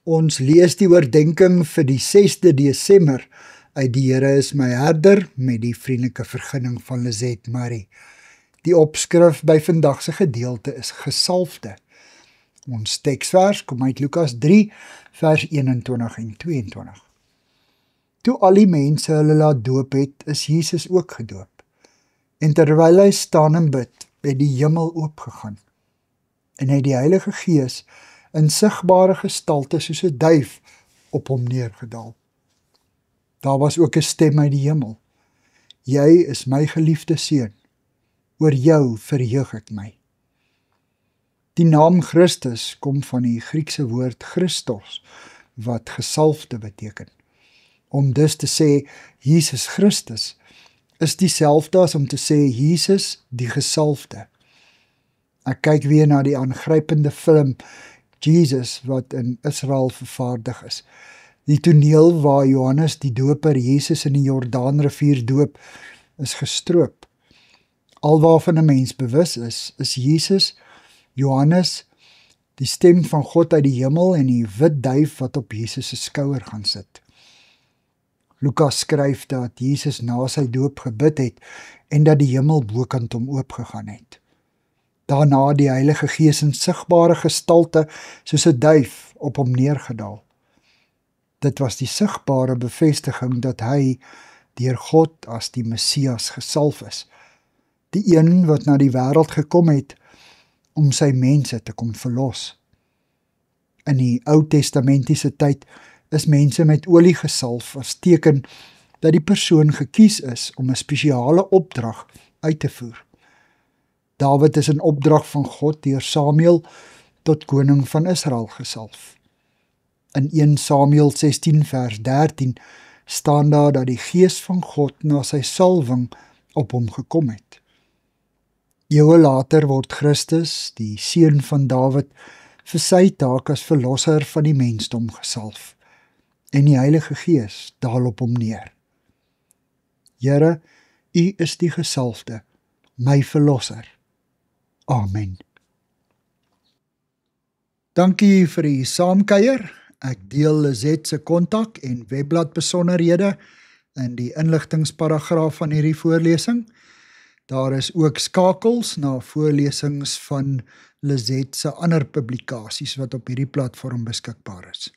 Ons lees die oordenking vir die 6de Desember uit Die Here is my herder met die vriendelike vergunning van Lizette Marie. Die opskrif by vandag se gedeelte is gesalfde. Ons teksvers kom uit Lukas 3 vers 21 en 22. Toe al die mense hulle laat doop het, is Jesus ook gedoop. En terwyl hy staan en bid, het die hemel oopgegaan. En hy die Heilige Gees in sigbare gestalte soos 'n duif op hom neergedaal. Daar was ook 'n stem uit die hemel. Jy is my geliefde seun, oor jou verheug ek my. Die naam Christus kom van die Griekse woord Christos, wat gesalfde beteken. Om dus te sê Jesus Christus is dieselfde as om te sê Jesus die gesalfde. Ek kyk weer na die aangrypende film Jesus wat in Israel vervaardig is. Die toneel waar Johannes die doper Jesus in die Jordaanrivier doop, is gestroop. Alwaarvan 'n mens bewus is Jesus, Johannes, die stem van God uit die hemel en die wit duif wat op Jesus se skouer gaan sit. Lukas skryf dat Jesus na sy doop gebid het en dat die hemel bokant hom oopgegaan het. Daarna die Heilige Gees in sigbare gestalte soos 'n duif op hom neergedaal. Dit was die sigbare bevestiging dat hy deur God as die Messias gesalf is, die een wat na die wêreld gekom het om sy mense te kom verlos. In die Ou Testamentiese tyd is mense met olie gesalf as teken dat die persoon gekies is om 'n spesiale opdrag uit te voer. Dawid is in opdrag van God deur Samuel tot koning van Israel gesalf. In 1 Samuel 16 vers 13 staan daar dat die Gees van God na sy salwing op hom gekom het. Eeue later word Christus, die seun van Dawid, vir sy taak as verlosser van die mensdom gesalf, en die Heilige Gees daal op hom neer. Here, U is die gesalfde, my verlosser. Amen. Dankie vir die saamkuier. Ek deel Lizette se kontak en webblad besonderhede in die inligtingsparagraaf van hierdie voorlesing. Daar is ook skakels na voorlesings van Lizette se ander publikasies wat op hierdie platform beskikbaar is.